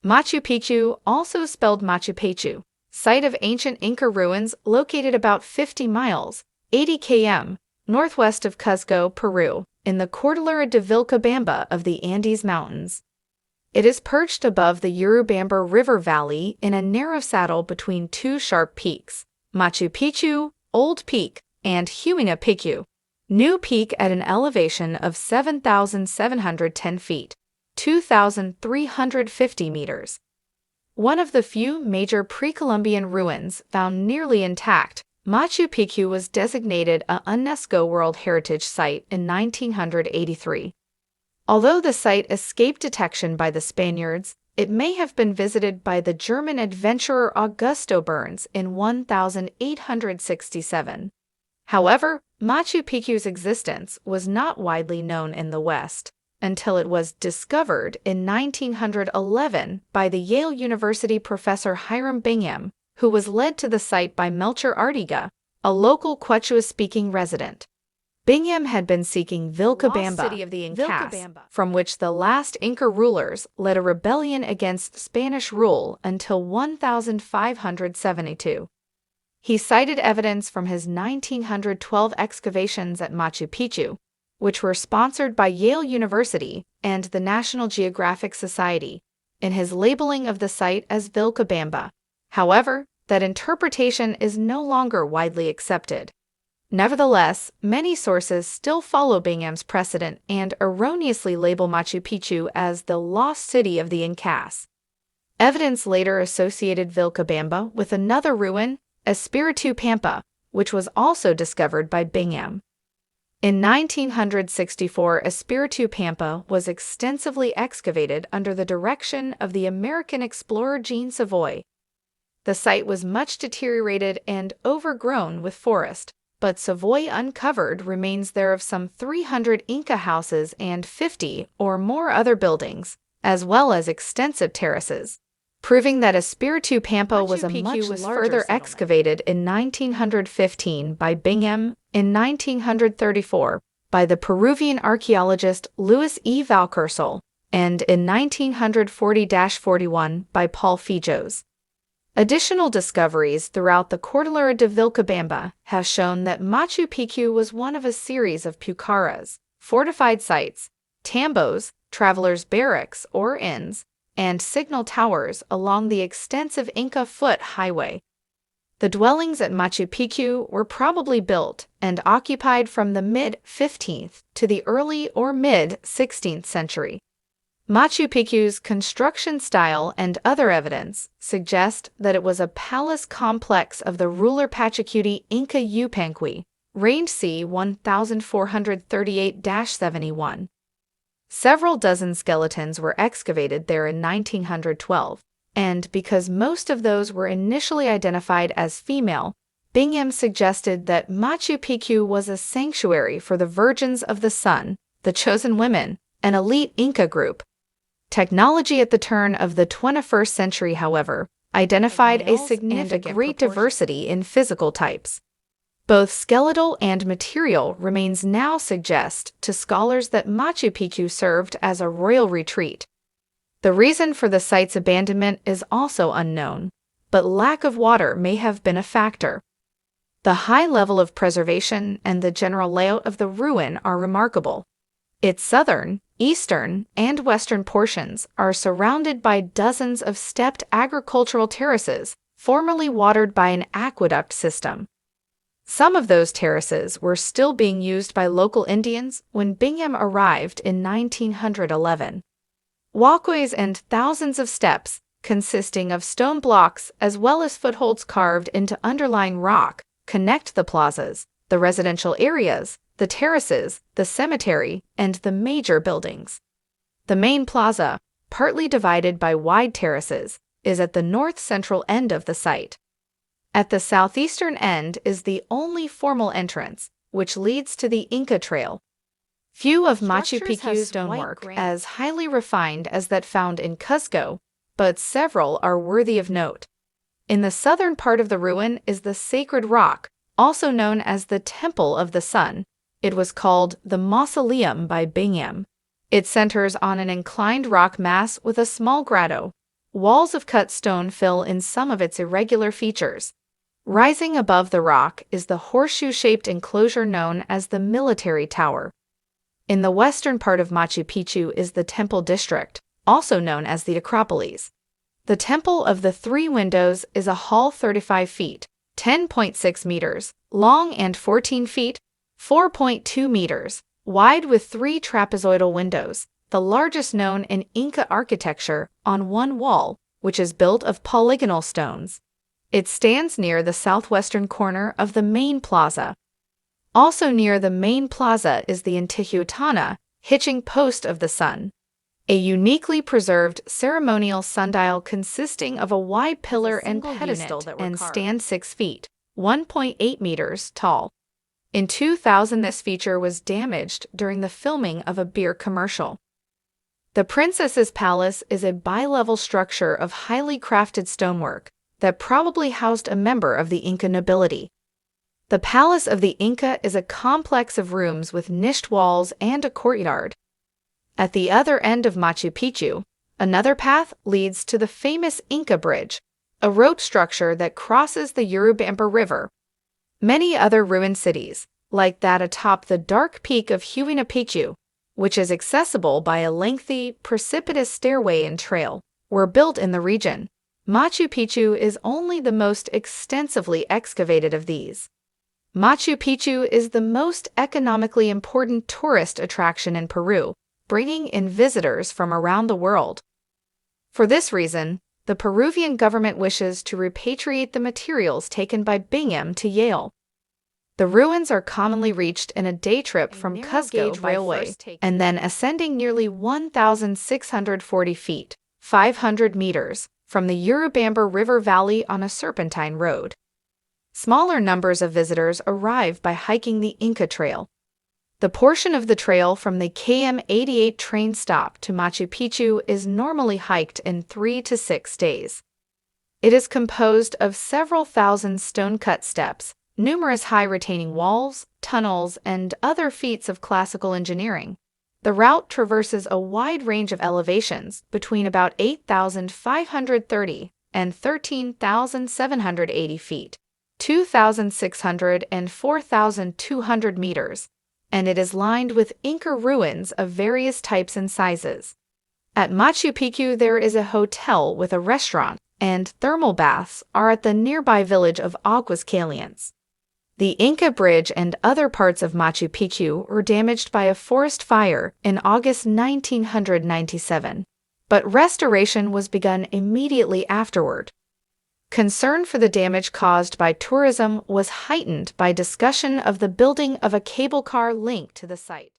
Machu Picchu, also spelled Machu Picchu, site of ancient Inca ruins located about 50 miles, 80 km, northwest of Cuzco, Peru, in the Cordillera de Vilcabamba of the Andes Mountains. It is perched above the Urubamba River Valley in a narrow saddle between two sharp peaks, Machu Picchu, Old Peak, and Huayna Picchu, New Peak, at an elevation of 7,710 feet, 2,350 meters. One of the few major pre-Columbian ruins found nearly intact, Machu Picchu was designated a UNESCO World Heritage Site in 1983. Although the site escaped detection by the Spaniards, it may have been visited by the German adventurer Augusto Burns in 1867. However, Machu Picchu's existence was not widely known in the West until it was discovered in 1911 by the Yale University professor Hiram Bingham, who was led to the site by Melchor Artiga, a local Quechua-speaking resident. Bingham had been seeking Vilcabamba, city of the Incas, from which the last Inca rulers led a rebellion against Spanish rule until 1572. He cited evidence from his 1912 excavations at Machu Picchu, which were sponsored by Yale University and the National Geographic Society, in his labeling of the site as Vilcabamba. However, that interpretation is no longer widely accepted. Nevertheless, many sources still follow Bingham's precedent and erroneously label Machu Picchu as the lost city of the Incas. Evidence later associated Vilcabamba with another ruin, Espiritu Pampa, which was also discovered by Bingham. In 1964, Espiritu Pampa was extensively excavated under the direction of the American explorer Jean Savoy. The site was much deteriorated and overgrown with forest, but Savoy uncovered remains there of some 300 Inca houses and 50 or more other buildings, as well as extensive terraces, proving that Espiritu Pampa was a much further excavated in 1915 by Bingham, in 1934 by the Peruvian archaeologist Luis E. Valcárcel, and in 1940-41 by Paul Fijos. Additional discoveries throughout the Cordillera de Vilcabamba have shown that Machu Picchu was one of a series of pucarás, fortified sites, tambos, travelers' barracks or inns, and signal towers along the extensive Inca foot highway. The dwellings at Machu Picchu were probably built and occupied from the mid-15th to the early or mid-16th century. Machu Picchu's construction style and other evidence suggest that it was a palace complex of the ruler Pachacuti Inca Yupanqui, reigned c. 1438-71. Several dozen skeletons were excavated there in 1912, and because most of those were initially identified as female, Bingham suggested that Machu Picchu was a sanctuary for the Virgins of the Sun, the Chosen Women, an elite Inca group. Technology at the turn of the 21st century, however, identified a significant great diversity in physical types. Both skeletal and material remains now suggest to scholars that Machu Picchu served as a royal retreat. The reason for the site's abandonment is also unknown, but lack of water may have been a factor. The high level of preservation and the general layout of the ruin are remarkable. Its southern, eastern, and western portions are surrounded by dozens of stepped agricultural terraces, formerly watered by an aqueduct system. Some of those terraces were still being used by local Indians when Bingham arrived in 1911. Walkways and thousands of steps, consisting of stone blocks as well as footholds carved into underlying rock, connect the plazas, the residential areas, the terraces, the cemetery, and the major buildings. The main plaza, partly divided by wide terraces, is at the north-central end of the site. At the southeastern end is the only formal entrance, which leads to the Inca Trail. Few of Machu Picchu's stonework as highly refined as that found in Cuzco, but several are worthy of note. In the southern part of the ruin is the sacred rock, also known as the Temple of the Sun. It was called the Mausoleum by Bingham. It centers on an inclined rock mass with a small grotto. Walls of cut stone fill in some of its irregular features. Rising above the rock is the horseshoe-shaped enclosure known as the Military Tower. In the western part of Machu Picchu is the Temple District, also known as the Acropolis. The Temple of the Three Windows is a hall 35 feet, 10.6 meters, long and 14 feet, 4.2 meters, wide with three trapezoidal windows, the largest known in Inca architecture, on one wall, which is built of polygonal stones. It stands near the southwestern corner of the main plaza. Also near the main plaza is the Intihuatana, hitching post of the sun, a uniquely preserved ceremonial sundial consisting of a wide pillar and pedestal and stand 6 feet, 1.8 meters tall. In 2000, this feature was damaged during the filming of a beer commercial. The Princess's Palace is a bi-level structure of highly crafted stonework that probably housed a member of the Inca nobility. The Palace of the Inca is a complex of rooms with niched walls and a courtyard. At the other end of Machu Picchu, another path leads to the famous Inca Bridge, a rope structure that crosses the Urubamba River. Many other ruined cities, like that atop the dark peak of Huayna Picchu, which is accessible by a lengthy, precipitous stairway and trail, were built in the region. Machu Picchu is only the most extensively excavated of these. Machu Picchu is the most economically important tourist attraction in Peru, bringing in visitors from around the world. For this reason, the Peruvian government wishes to repatriate the materials taken by Bingham to Yale. The ruins are commonly reached in a day trip from Cusco Railway, and then ascending nearly 1,640 feet, 500 meters, from the Urubamba River Valley on a serpentine road. Smaller numbers of visitors arrive by hiking the Inca Trail. The portion of the trail from the KM88 train stop to Machu Picchu is normally hiked in 3 to 6 days. It is composed of several thousand stone-cut steps, numerous high retaining walls, tunnels, and other feats of classical engineering. The route traverses a wide range of elevations between about 8,530 and 13,780 feet, 2,600 and 4,200 meters, and it is lined with Inca ruins of various types and sizes. At Machu Picchu there is a hotel with a restaurant, and thermal baths are at the nearby village of Aguas Calientes. The Inca Bridge and other parts of Machu Picchu were damaged by a forest fire in August 1997, but restoration was begun immediately afterward. Concern for the damage caused by tourism was heightened by discussion of the building of a cable car link to the site.